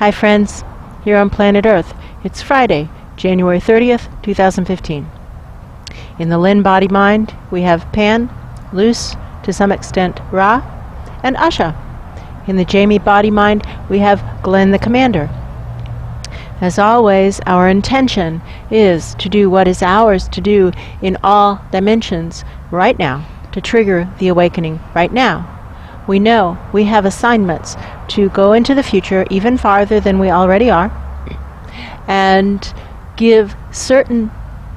Hi friends, here on planet Earth. It's Friday, January 30th, 2015. In the Lynn Body-Mind, we have Pan, Luce, to some extent Ra, and Asha. In the Jamie Body-Mind, we have Glenn the Commander. As always, our intention is to do what is ours to do in all dimensions right now, to trigger the awakening right now. We know we have assignments to go into the future even farther than we already are and give certain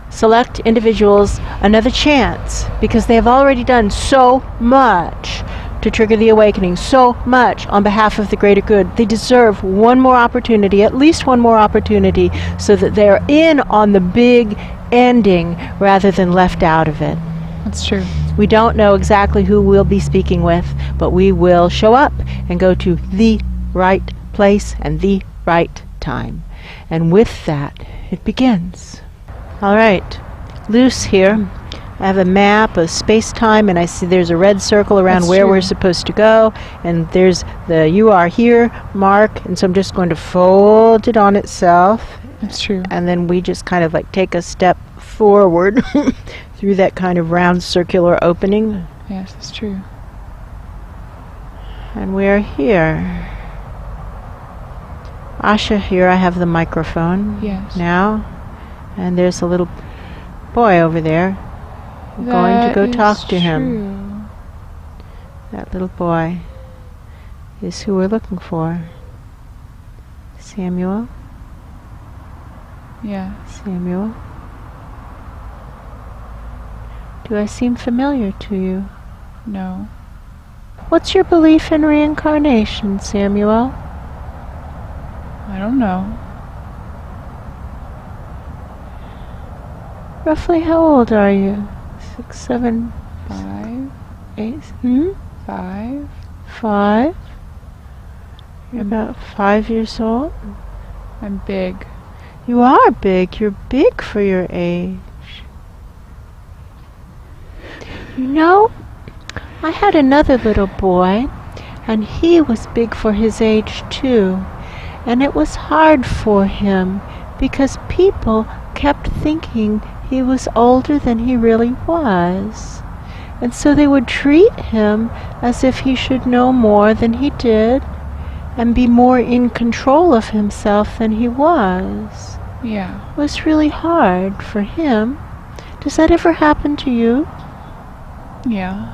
select individuals another chance because they have already done so much to trigger the awakening, so much on behalf of the greater good. They deserve one more opportunity, at least one more opportunity, so that they're in on the big ending rather than left out of it. That's true. We don't know exactly who we'll be speaking with, but we will show up and go to the right place and the right time. And with that, it begins. All right, Luce here. I have a map of space-time, and I see there's a red circle around That's where true. we're supposed to go, and there's the "you are here" mark, and so I'm just going to fold it on itself. That's true. And then we just kind of like take a step forward through that kind of round circular opening. Yes, that's true. And we're here. Asha here, I have the microphone Yes. now. And there's a little boy over there. I'm going to go talk to him. That little boy is who we're looking for. Samuel? Yeah. Samuel? Do I seem familiar to you? No. What's your belief in reincarnation, Samuel? I don't know. Roughly how old are you? 6, 7, 5. 8? 5. 5? You're about 5 years old? I'm big. You are big. You're big for your age. You know, I had another little boy, and he was big for his age too. And it was hard for him because people kept thinking he was older than he really was. And so they would treat him as if he should know more than he did and be more in control of himself than he was. Yeah. It was really hard for him. Does that ever happen to you? Yeah.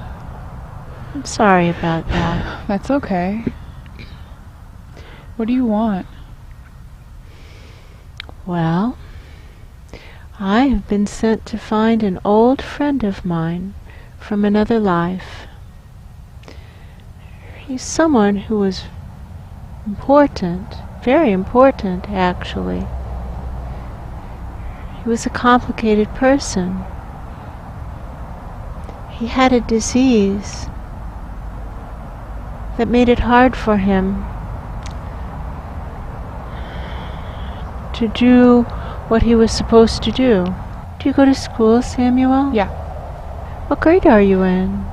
I'm sorry about that. That's okay. What do you want? Well, I have been sent to find an old friend of mine from another life. He's someone who was important, very important actually. He was a complicated person. He had a disease that made it hard for him to do what he was supposed to do. Do you go to school, Samuel? Yeah. What grade are you in?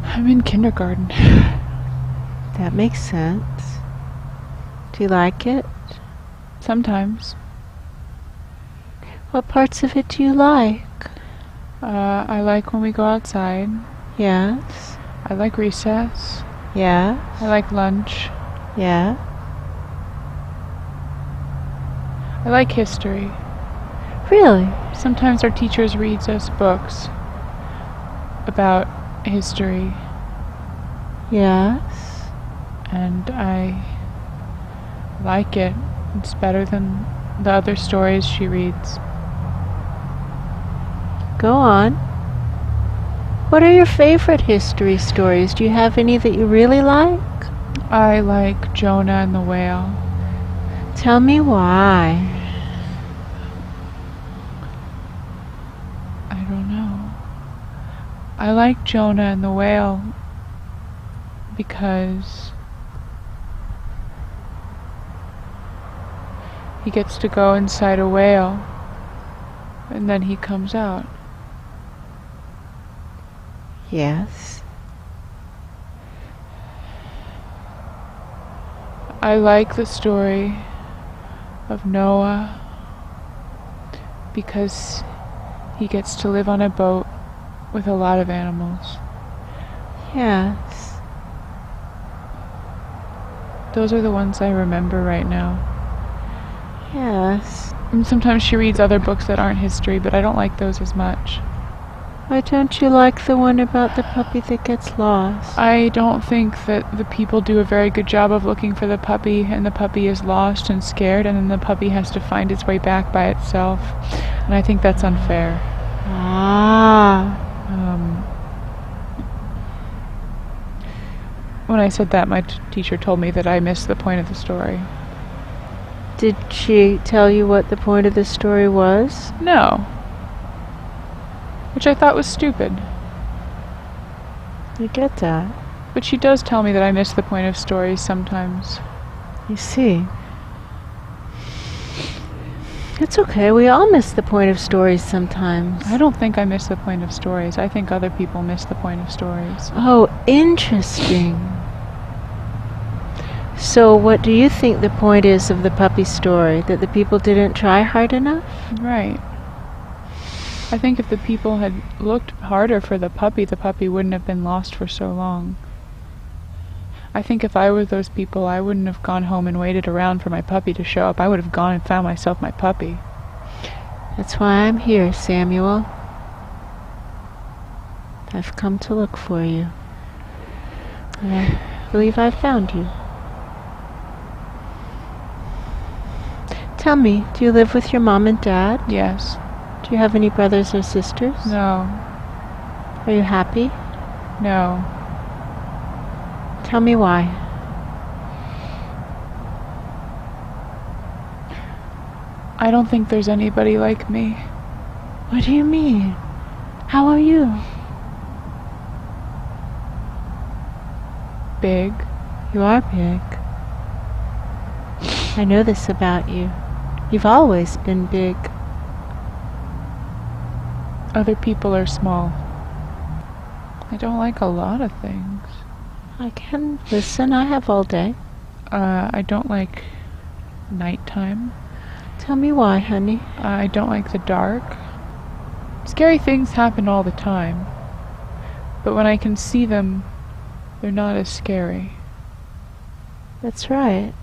I'm in kindergarten. That makes sense. Do you like it? Sometimes. What parts of it do you like? I like when we go outside. Yes. I like recess. Yeah. I like lunch. Yeah. I like history. Really? Sometimes our teachers reads us books about history, Yes. and I like it. It's better than the other stories she reads. Go on. What are your favorite history stories? Do you have any that you really like? I like Jonah and the whale. Tell me why. I don't know. I like Jonah and the whale because he gets to go inside a whale and then he comes out. Yes. I like the story of Noah because he gets to live on a boat with a lot of animals. Yes. Those are the ones I remember right now. Yes. And sometimes she reads other books that aren't history, but I don't like those as much. Why don't you like the one about the puppy that gets lost? I don't think that the people do a very good job of looking for the puppy, and the puppy is lost and scared, and then the puppy has to find its way back by itself. And I think that's unfair. Ah. When I said that, my teacher told me that I missed the point of the story. Did she tell you what the point of the story was? No. Which I thought was stupid. I get that. But she does tell me that I miss the point of stories sometimes. You see. It's okay, we all miss the point of stories sometimes. I don't think I miss the point of stories. I think other people miss the point of stories. Oh, interesting. So what do you think the point is of the puppy story? That the people didn't try hard enough? Right. I think if the people had looked harder for the puppy wouldn't have been lost for so long. I think if I were those people, I wouldn't have gone home and waited around for my puppy to show up. I would have gone and found myself my puppy. That's why I'm here, Samuel. I've come to look for you. And I believe I've found you. Tell me, do you live with your mom and dad? Yes. Do you have any brothers or sisters? No. Are you happy? No. Tell me why. I don't think there's anybody like me. What do you mean? How are you? Big. You are big. I know this about you. You've always been big. Other people are small. I don't like a lot of things. I can listen. I have all day. I don't like nighttime. Tell me why, honey. I don't like the dark. Scary things happen all the time. But when I can see them, they're not as scary. That's right.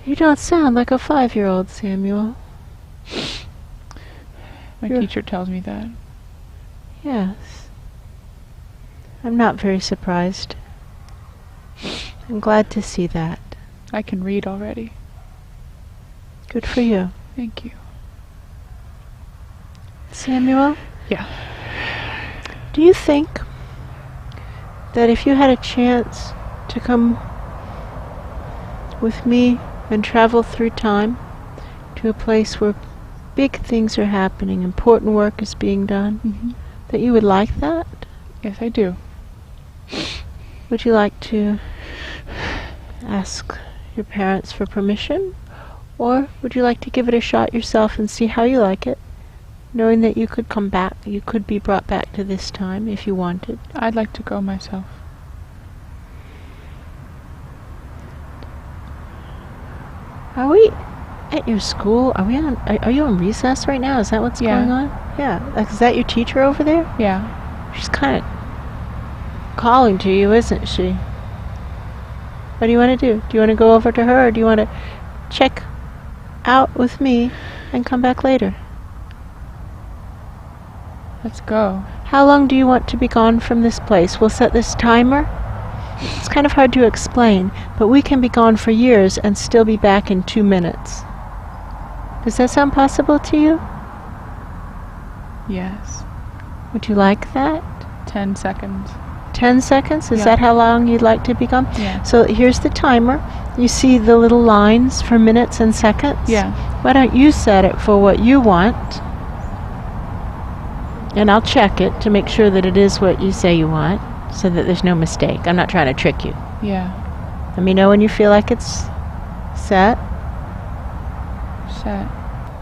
You don't sound like a 5-year-old, Samuel. My teacher tells me that. Yes. I'm not very surprised. I'm glad to see that. I can read already. Good for you. Thank you. Samuel? Yeah. Do you think that if you had a chance to come with me and travel through time to a place where big things are happening, important work is being done, that you would like that? Yes, I do. Would you like to ask your parents for permission? Or would you like to give it a shot yourself and see how you like it, knowing that you could come back, you could be brought back to this time if you wanted? I'd like to go myself. Are we at your school? Are you on recess right now? Is that what's going on? Yeah. Is that your teacher over there? Yeah. She's kind of calling to you, isn't she? What do you want to do? Do you want to go over to her, or do you want to check out with me and come back later? Let's go. How long do you want to be gone from this place? We'll set this timer. It's kind of hard to explain, but we can be gone for years and still be back in 2 minutes. Does that sound possible to you? Yes. Would you like that? 10 seconds. 10 seconds? Is Yeah. that how long you'd like to be gone? Yeah. So here's the timer. You see the little lines for minutes and seconds? Yeah. Why don't you set it for what you want? And I'll check it to make sure that it is what you say you want, so that there's no mistake. I'm not trying to trick you. Yeah. Let me know when you feel like it's set. Set.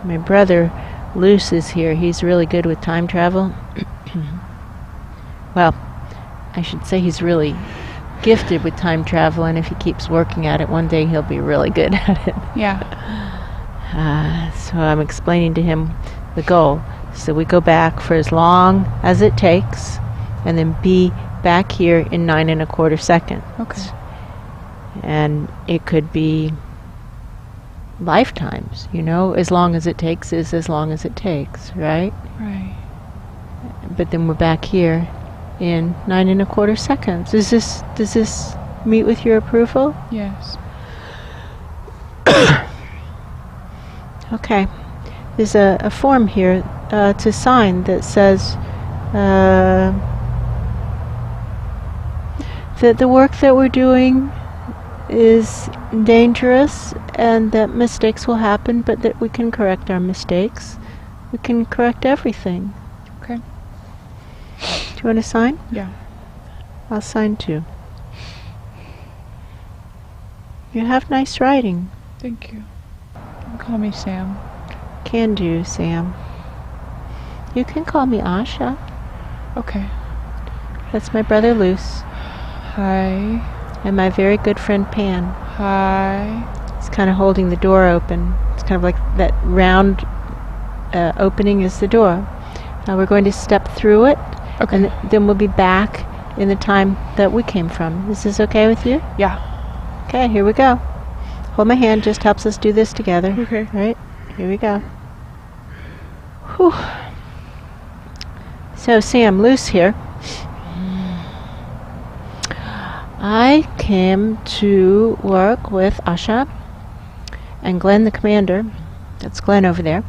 My brother, Luce, is here. He's really good with time travel. Well, I should say he's really gifted with time travel, and if he keeps working at it, one day he'll be really good at it. Yeah. So I'm explaining to him the goal. So we go back for as long as it takes, and then be back here in 9 1/4 seconds. Okay. And it could be lifetimes, as long as it takes is as long as it takes, right? Right. But then we're back here in 9 1/4 seconds. Does this meet with your approval? Yes. Okay. There's a form here to sign that says that the work that we're doing is dangerous and that mistakes will happen, but that we can correct our mistakes. We can correct everything. Okay. Do you want to sign? Yeah. I'll sign too. You have nice writing. Thank you. Call me Sam. Can do, Sam. You can call me Asha. Okay. That's my brother Luce. Hi. And my very good friend Pan. Hi. He's kind of holding the door open. It's kind of like that round opening is the door. Now we're going to step through it. Okay. And then we'll be back in the time that we came from. Is this okay with you? Yeah. Okay, here we go. Hold my hand, just helps us do this together. Okay. Right? Here we go. Whew. So, Sam, Luce here. I came to work with Asha and Glenn the commander. That's Glenn over there.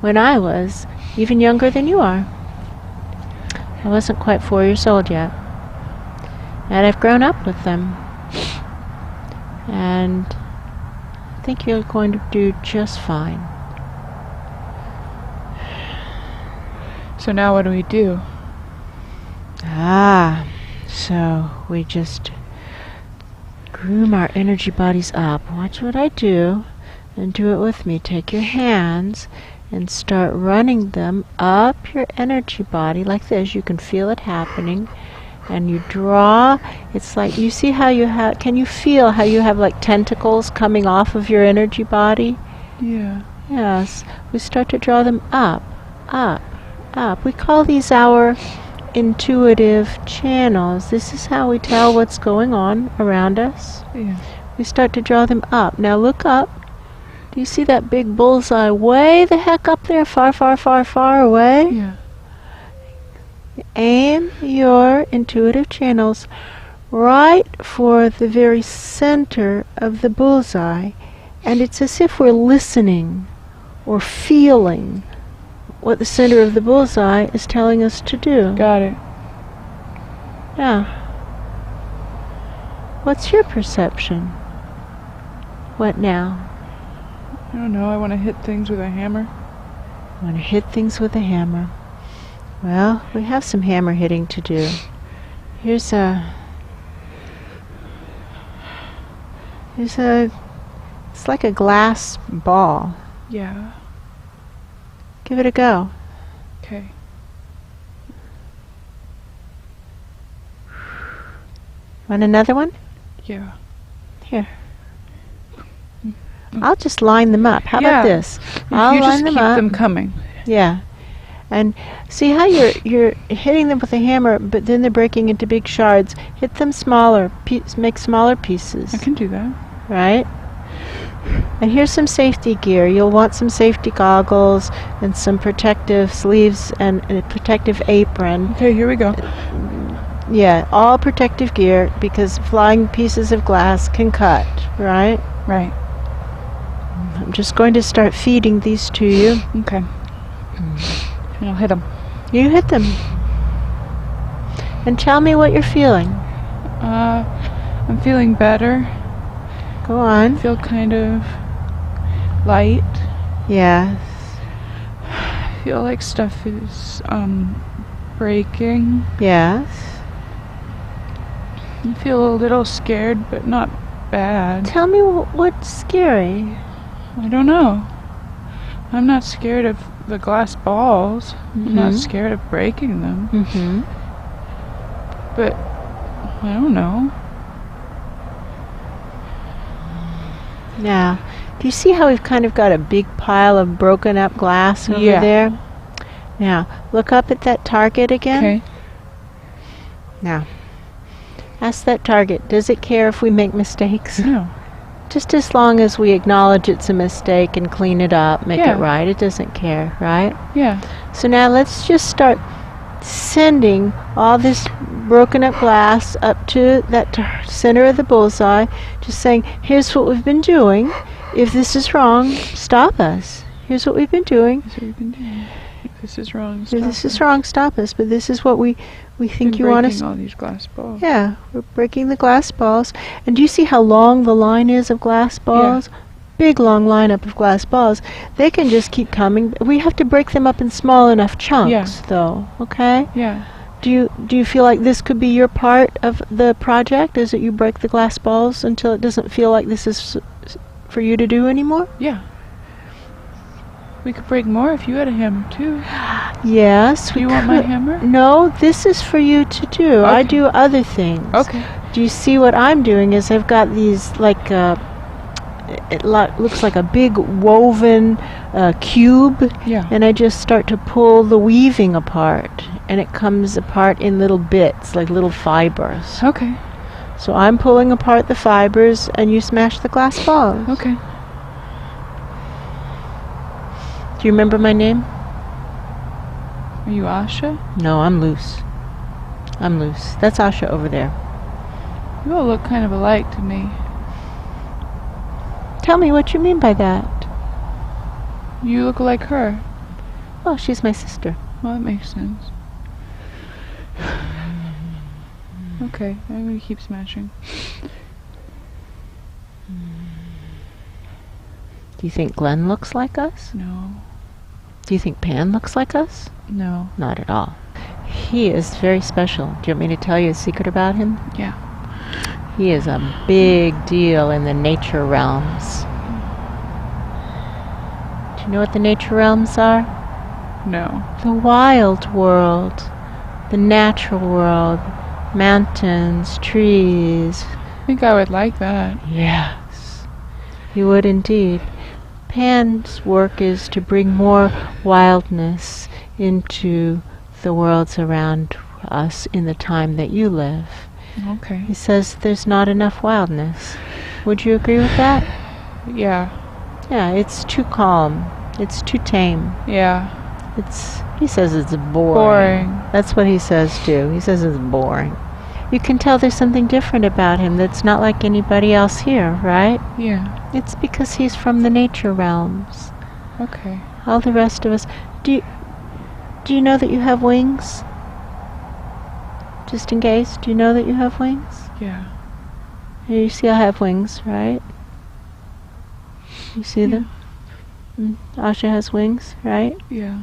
When I was even younger than you are. I wasn't quite 4 years old yet. And I've grown up with them. And I think you're going to do just fine. So now what do we do? So we just groom our energy bodies up. Watch what I do and do it with me. Take your hands and start running them up your energy body like this. You can feel it happening. And you draw. It's like, you see how you have, can you feel how you have like tentacles coming off of your energy body? Yeah. Yes. We start to draw them up, up, up. We call these our intuitive channels. This is how we tell what's going on around us. Yeah. We start to draw them up. Now look up. Do you see that big bullseye way the heck up there? Far, far, far, far away? Yeah. Aim your intuitive channels right for the very center of the bullseye, and it's as if we're listening or feeling what the center of the bullseye is telling us to do. Got it. Yeah. What's your perception? What now? I don't know. I want to hit things with a hammer. I want to hit things with a hammer. Well, we have some hammer hitting to do. It's like a glass ball. Yeah. Give it a go. Okay. Want another one? Yeah. Here. I'll just line them up. How about this? I'll You line just them keep up. them coming. Yeah. And see how you're hitting them with a hammer, but then they're breaking into big shards. Hit them smaller. Make smaller pieces. I can do that. Right? And here's some safety gear. You'll want some safety goggles and some protective sleeves and a protective apron. Okay, here we go. Yeah, all protective gear because flying pieces of glass can cut, right? Right. I'm just going to start feeding these to you. Okay. And I'll hit them. You hit them. And tell me what you're feeling. I'm feeling better. Go on. I feel kind of light. Yes. I feel like stuff is breaking. Yes. I feel a little scared, but not bad. Tell me what's scary. I don't know. I'm not scared of the glass balls. I'm not scared of breaking them. Mm-hmm. But I don't know. Now, do you see how we've kind of got a big pile of broken up glass over there? Now, look up at that target again. Okay. Now, ask that target, does it care if we make mistakes? No. Just as long as we acknowledge it's a mistake and clean it up, make it right, it doesn't care, right? Yeah. So now let's just start sending all this broken up glass up to that center of the bullseye, just saying, here's what we've been doing. If this is wrong, stop us. Here's what we've been doing. Here's what we've been doing. If this is wrong, If this is wrong, stop us. But this is what we think you want us. Breaking all these glass balls. Yeah, we're breaking the glass balls. And do you see how long the line is of glass balls? Yeah. Big long lineup of glass balls. They can just keep coming. We have to break them up in small enough chunks, though. Okay? Yeah. Do you feel like this could be your part of the project? Is it you break the glass balls until it doesn't feel like this is for you to do anymore? Yeah. We could break more if you had a hammer too. Yes. Do you want my hammer? No, this is for you to do. Okay. I do other things. Okay. Do you see what I'm doing is I've got these like looks like a big woven cube, and I just start to pull the weaving apart, and it comes apart in little bits, like little fibers. Okay. So I'm pulling apart the fibers, and you smash the glass balls. Okay. Do you remember my name? Are you Asha? No, I'm Luce. I'm Luce. That's Asha over there. You all look kind of alike to me. Tell me what you mean by that. You look like her. Well, she's my sister. Well, that makes sense. Okay, I'm gonna keep smashing. Do you think Glenn looks like us? No. Do you think Pan looks like us? No. Not at all. He is very special. Do you want me to tell you a secret about him? Yeah. He is a big deal in the nature realms. Do you know what the nature realms are? No. The wild world, the natural world, mountains, trees. I think I would like that. Yes, you would indeed. Pan's work is to bring more wildness into the worlds around us in the time that you live. Okay. He says there's not enough wildness. Would you agree with that? Yeah. Yeah, it's too calm. It's too tame. Yeah. He says it's boring. That's what he says too. He says it's boring. You can tell there's something different about him that's not like anybody else here, right? Yeah. It's because he's from the nature realms. Okay. All the rest of us. Do you know that you have wings? Just in case, do you know that you have wings? Yeah. You see I have wings, right? You see them? Asha has wings, right? Yeah.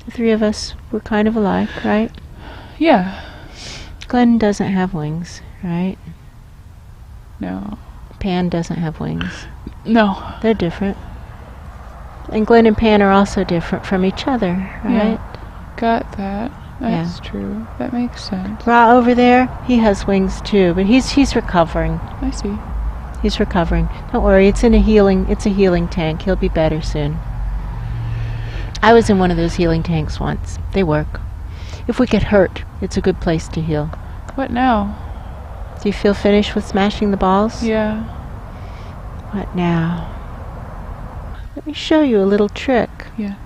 The three of us, we're kind of alike, right? Yeah. Glenn doesn't have wings, right? No. Pan doesn't have wings. No. They're different. And Glenn and Pan are also different from each other, right? Yeah. Got that. That's true. That makes sense. Ra over there, he has wings too, but he's recovering. I see. He's recovering. Don't worry, it's a healing tank. He'll be better soon. I was in one of those healing tanks once. They work. If we get hurt, it's a good place to heal. What now? Do you feel finished with smashing the balls? Yeah. What now? Let me show you a little trick. Yeah.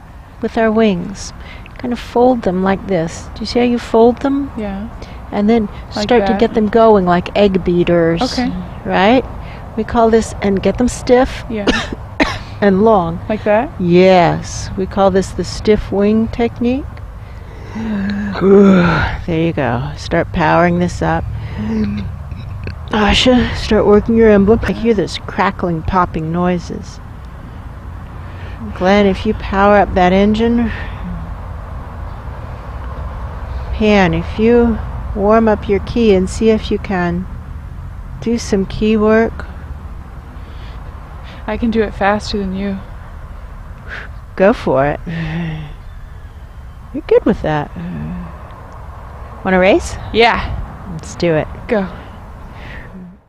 With our wings. Kind of fold them like this. Do you see how you fold them? Yeah. And then Like start to that? get them going like egg beaters. Okay. Right? We call this, and get them stiff Yeah. and long. Like that? Yes. We call this the stiff wing technique. There you go. Start powering this up. Asha, start working your emblem. I hear those crackling, popping noises. Glenn, if you power up that engine. Pan, if you warm up your key and see if you can do some key work. I can do it faster than you. Go for it. You're good with that. Want to race? Yeah. Let's do it. Go.